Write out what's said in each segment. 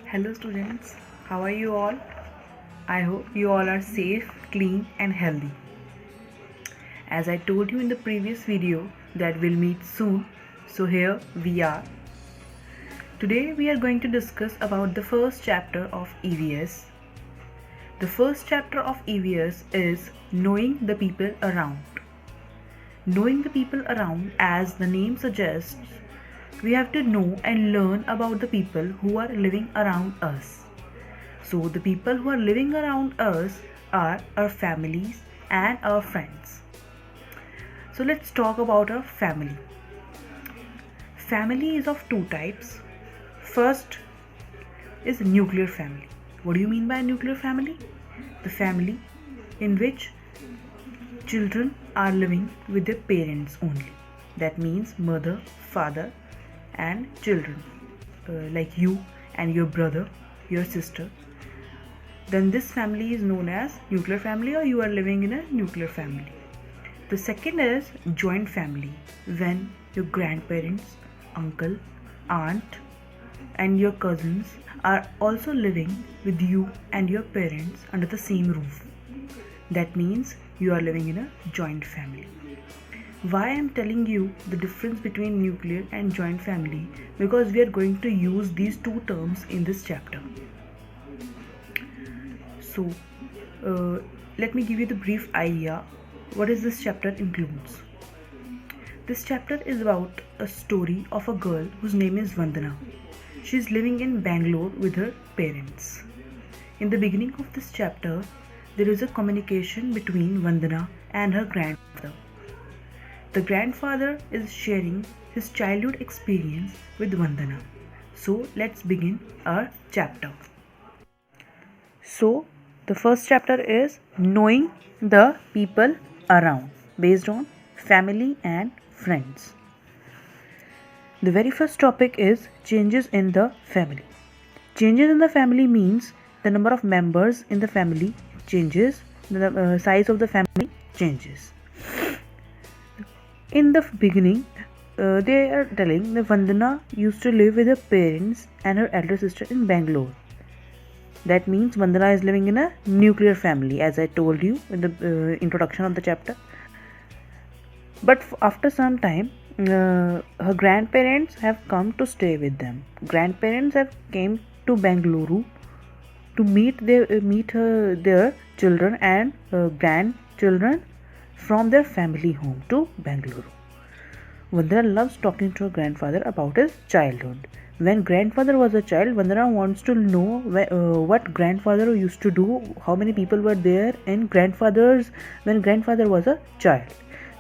Hello students, how are you all? I hope you all are safe, clean and healthy. As I told you in the previous video that we'll meet soon, so here we are. Today we are going to discuss about the first chapter of EVS. The first chapter of EVS is knowing the people around. Knowing the people around, as the name suggests, we have to know and learn about the people who are living around us. So the people who are living around us are our families and our friends. So let's talk about our family. Family is of two types. First is nuclear family. What do you mean by nuclear family? The family in which children are living with their parents only. That means mother, father and children, like you and your brother, your sister. Then this family is known as nuclear family, or you are living in a nuclear family. The second is joint family, when your grandparents, uncle, aunt and your cousins are also living with you and your parents under the same roof. That means you are living in a joint family. Why I am telling you the difference between nuclear and joint family? Because we are going to use these two terms in this chapter. So let me give you the brief idea what is this chapter includes. This chapter is about a story of a girl whose name is Vandana. She is living in Bangalore with her parents. In the beginning of this chapter, there is a communication between Vandana and her grandfather. The grandfather is sharing his childhood experience with Vandana. So let's begin our chapter. So the first chapter is knowing the people around, based on family and friends. The very first topic is changes in the family. Changes in the family means the number of members in the family changes, the size of the family changes. In the beginning, they are telling that Vandana used to live with her parents and her elder sister in Bangalore. That means Vandana is living in a nuclear family, as I told you in the introduction of the chapter. But after some time, her grandparents have come to stay with them. Grandparents have came to Bangalore to meet their children and grandchildren from their family home to Bangalore. Vandana loves talking to her grandfather about his childhood. When grandfather was a child, Vandana wants to know what grandfather used to do, how many people were there in when grandfather was a child.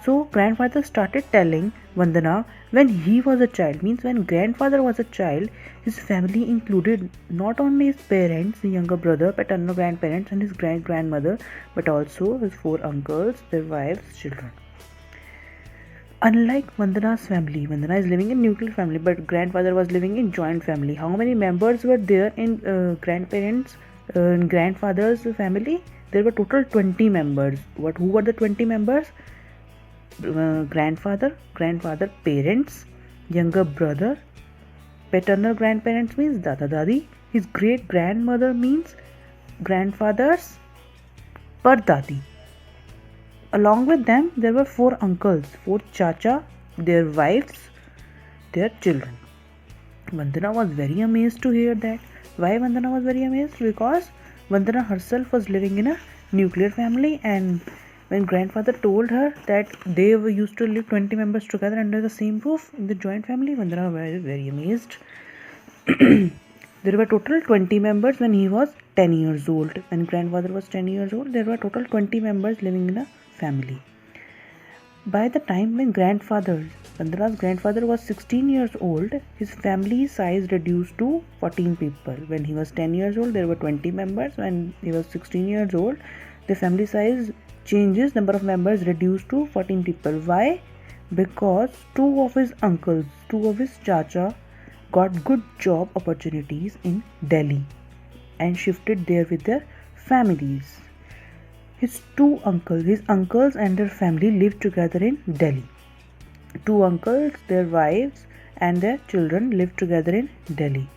So grandfather started telling Vandana when he was a child, means when grandfather was a child, his family included not only his parents, the younger brother, paternal grandparents and his grandmother, but also his 4 uncles, their wives, children. Unlike Vandana's family, Vandana is living in nuclear family, but grandfather was living in joint family. How many members were there in grandfather's family? There were total 20 members. Who were the 20 members? Grandfather, parents, younger brother, paternal grandparents means dada dadi, his great grandmother means grandfather's pardadi. Along with them, there were 4 uncles, 4 chacha, their wives, their children. Vandana was very amazed to hear that. Why Vandana was very amazed? Because Vandana herself was living in a nuclear family, and when grandfather told her that they used to live 20 members together under the same roof in the joint family, Vandana was very, very amazed. There were total 20 members when he was 10 years old. When grandfather was 10 years old, there were total 20 members living in a family. By the time when Vandana's grandfather was 16 years old, his family size reduced to 14 people. When he was 10 years old, there were 20 members. When he was 16 years old, the family size changes, number of members reduced to 14 people. Why? Because 2 of his uncles, 2 of his chacha got good job opportunities in Delhi and shifted there with their families. His uncles and their family lived together in Delhi. 2 uncles, their wives and their children lived together in Delhi.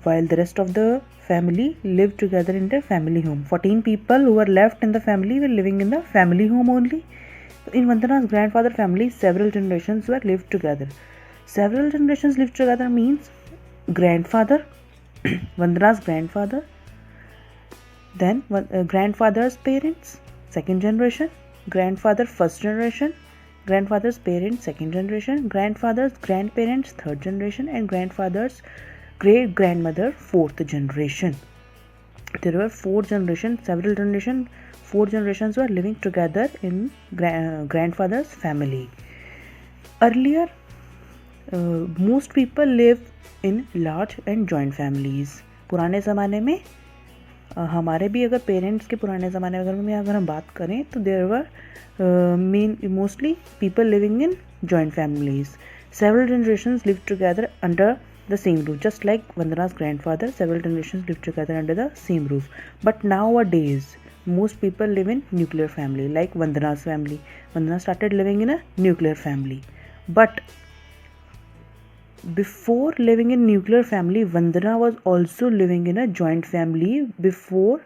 while the rest of the family lived together in their family home. 14 people who were left in the family were living in the family home only. In Vandana's grandfather family, several generations were lived together. Several generations lived together means grandfather, Vandana's grandfather, then grandfather's parents, second generation, grandfather first generation, grandfather's parents second generation, grandfather's grandparents third generation, and grandfather's great grandmother fourth generation. There were 4 generations, four generations were living together in grandfather's family. Earlier, most people live in large and joint families. पुराने ज़माने में हमारे भी अगर parents के पुराने ज़माने में अगर हम बात करें तो there were mostly people living in joint families. Several generations lived together under the same roof, just like Vandana's grandfather. Several generations lived together under the same roof. But nowadays, most people live in nuclear family, like Vandana's family. Vandana started living in a nuclear family. But before living in nuclear family, Vandana was also living in a joint family before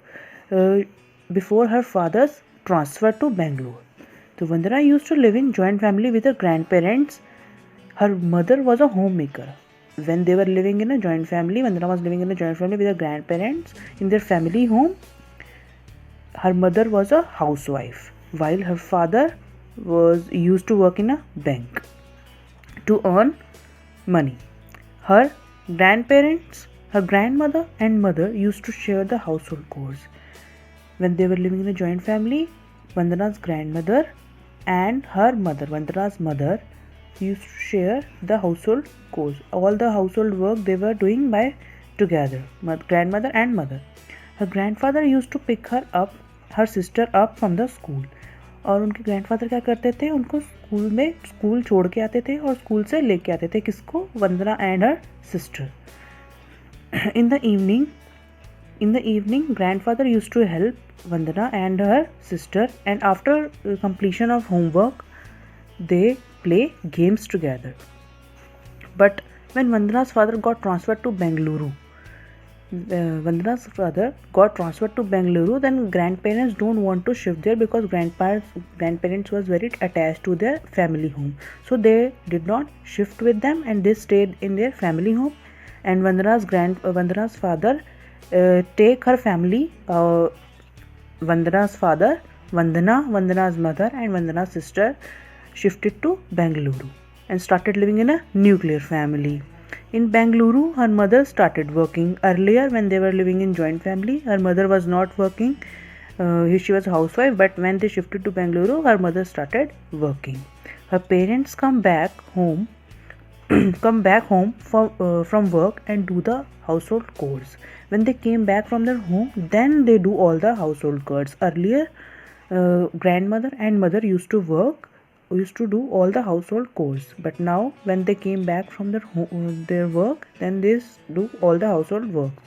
her father's transfer to Bangalore. So Vandana used to live in joint family with her grandparents. Her mother was a homemaker. When they were living in a joint family, Vandana was living in a joint family with her grandparents in their family home. Her mother was a housewife, while her father was used to work in a bank to earn money. Her grandparents, her grandmother and mother used to share the household chores. When they were living in a joint family, Vandana's grandmother and her mother, Vandana's mother, used to share the household chores. All the household work they were doing by together, grandmother and mother. Her grandfather used to pick her sister up from the school. और उनके grandfather क्या करते थे, उनको school छोड़ के आते थे और स्कूल से लेके आते थे किसको, Vandana and her sister. In the evening, grandfather used to help Vandana and her sister, and after completion of homework, they play games together. But when Vandana's father got transferred to Bengaluru, then grandparents don't want to shift there because grandparents was very attached to their family home. So they did not shift with them and they stayed in their family home. And Vandana's father take her family, Vandana's father, Vandana's mother and Vandana's sister shifted to Bengaluru and started living in a nuclear family. In Bengaluru, her mother started working. Earlier, when they were living in joint family, her mother was not working. She was a housewife, but when they shifted to Bengaluru, her mother started working. Her parents come back home from work and do the household chores. When they came back from their home, then they do all the household chores. Earlier, grandmother and mother used to do all the household chores, but now when they came back from their work, then they do all the household works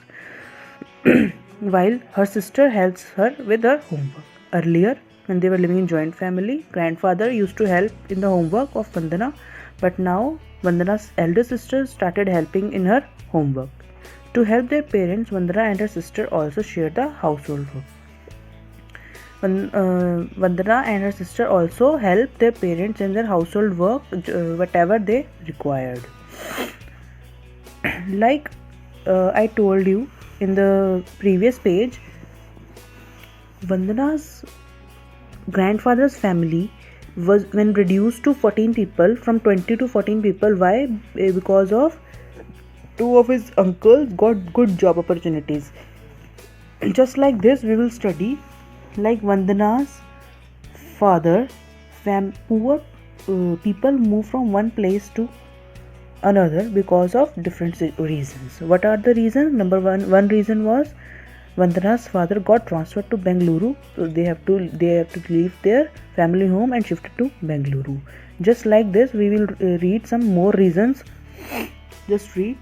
while her sister helps her with her homework. Earlier, when they were living in joint family, grandfather used to help in the homework of Vandana, but now Vandana's elder sister started helping in her homework. To help their parents, Vandana and her sister also share the household work. Vandana and her sister also helped their parents in their household work, whatever they required. Like I told you in the previous page, Vandana's grandfather's family was when reduced to 14 people, from 20 to 14 people. Why? Because of 2 of his uncles got good job opportunities. Just like this, we will study like Vandana's father, poor people move from one place to another because of different reasons. What are the reasons? Number one reason was Vandana's father got transferred to Bengaluru, so they have to leave their family home and shift to Bengaluru. Just like this, we will read some more reasons. Just read.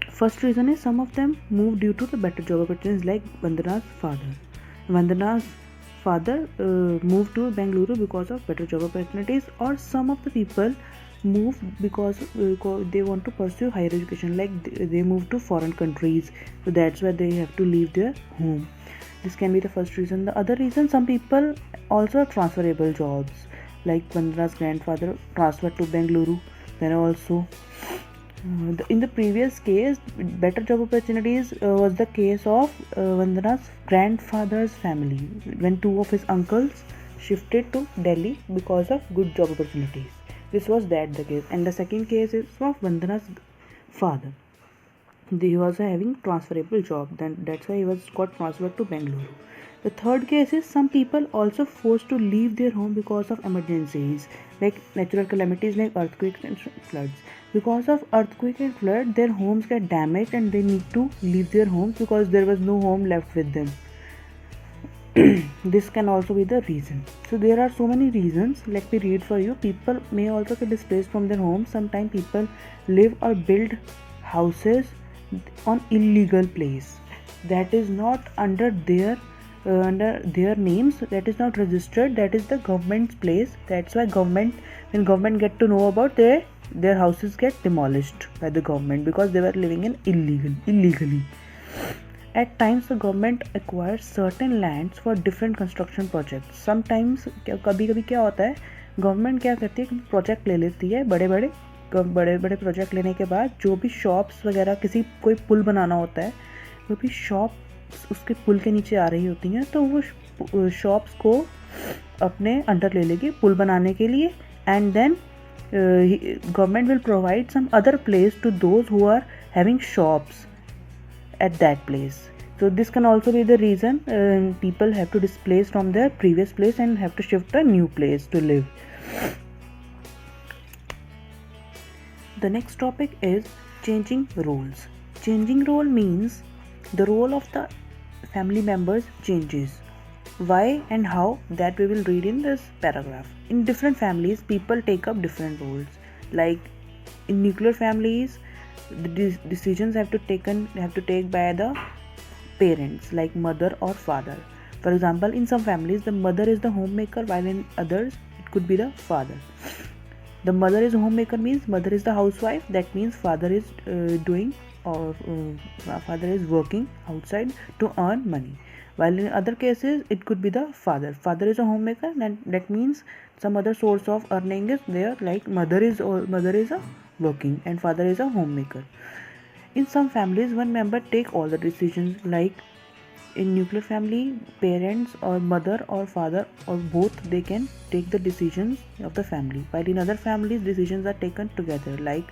First reason is some of them moved due to the better job opportunities, like Vandana's father. Vandana's father moved to Bengaluru because of better job opportunities, or some of the people move because they want to pursue higher education, like they move to foreign countries, so that's why they have to leave their home. This can be the first reason. The other reason, some people also have transferable jobs, like Vandana's grandfather transferred to Bengaluru. Then also in the previous case, better job opportunities was the case of Vandana's grandfather's family, when two of his uncles shifted to Delhi because of good job opportunities. This was that the case. And the second case is of Vandana's father. He was having transferable job, then that's why he was got transferred to Bangalore. The third case is some people also forced to leave their home because of emergencies, like natural calamities like earthquakes and floods. Because of earthquake and flood, their homes get damaged and they need to leave their homes because there was no home left with them. This can also be the reason. So there are so many reasons. Let me read for you. People may also get displaced from their homes. Sometimes people live or build houses on illegal place that is not under their names, that is not registered, that is the government's place. That's why when government get to know about their houses get demolished by the government because they were living in illegally. At times the government acquires certain lands for different construction projects. Sometimes कभी क्या होता है, government क्या करती है, project ले लेती है, बड़े बड़े प्रोजेक्ट लेने के बाद जो भी शॉप्स वगैरह, कोई पुल बनाना होता है, वो भी शॉप्स उसके पुल के नीचे आ रही होती हैं, तो वो शॉप्स को अपने अंडर ले लेगी पुल बनाने के लिए. And then government will provide some other place to those who are having shops at that place. So this can also be the reason people have to displace from their previous place and have to shift to a new place to live. The next topic is changing roles. Changing role means the role of the family members changes. Why and how, that we will read in this paragraph. In different families, people take up different roles. Like in nuclear families, the decisions have to take by the parents, like mother or father. For example, in some families the mother is the homemaker, while in others it could be the father. The mother is a homemaker means mother is the housewife, that means father is father is working outside to earn money. While in other cases it could be the father is a homemaker, and that means some other source of earning is there, like mother is a working and father is a homemaker. In some families one member take all the decisions, like in nuclear family parents or mother or father or both, they can take the decisions of the family, while in other families decisions are taken together, like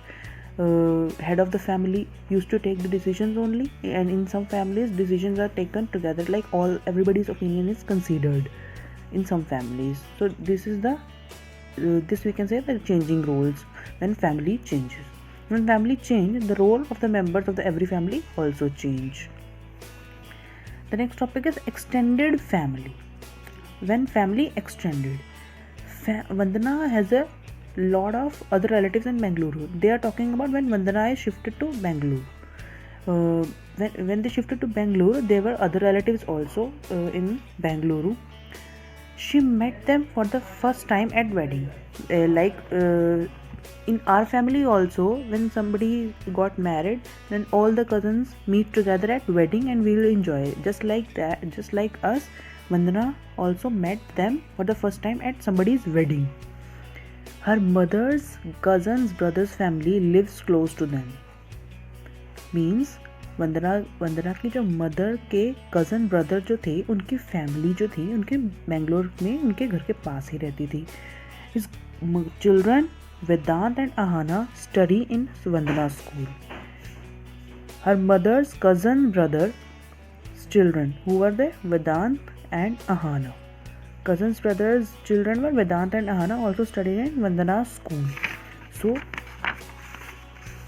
head of the family used to take the decisions only, and in some families decisions are taken together, like everybody's opinion is considered in some families. So this is the this we can say the changing roles when family changes. When family change, the role of the members of every family also change. The next topic is extended family. When family extended, Vandana has a lot of other relatives in Bangalore. They are talking about when Vandana is shifted to Bangalore. When they shifted to Bangalore, there were other relatives also in Bangalore. She met them for the first time at wedding. In our family also, when somebody got married, then all the cousins meet together at wedding and we will enjoy it. Just like us, Vandana also met them for the first time at somebody's wedding. Her mother's cousin's brother's family lives close to them. Means वंदना की जो mother के cousin brother जो थे, उनकी family जो थी, उनके बेंगलोर में उनके घर के पास ही रहती थी. His children Vedant and Ahana study in Vandana school. Her mother's cousin brother's children, who were they? Vedant and Ahana. Cousin's brother's children were Vedant and Ahana, also studied in Vandana school. So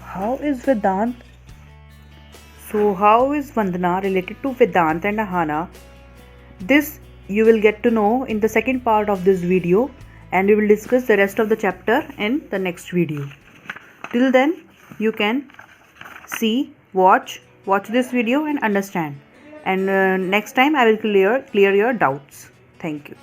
how is Vandana related to Vedant and Ahana? This you will get to know in the second part of this video, and we will discuss the rest of the chapter in the next video. Till then, you can watch this video and understand. And next time I will clear your doubts. Thank you.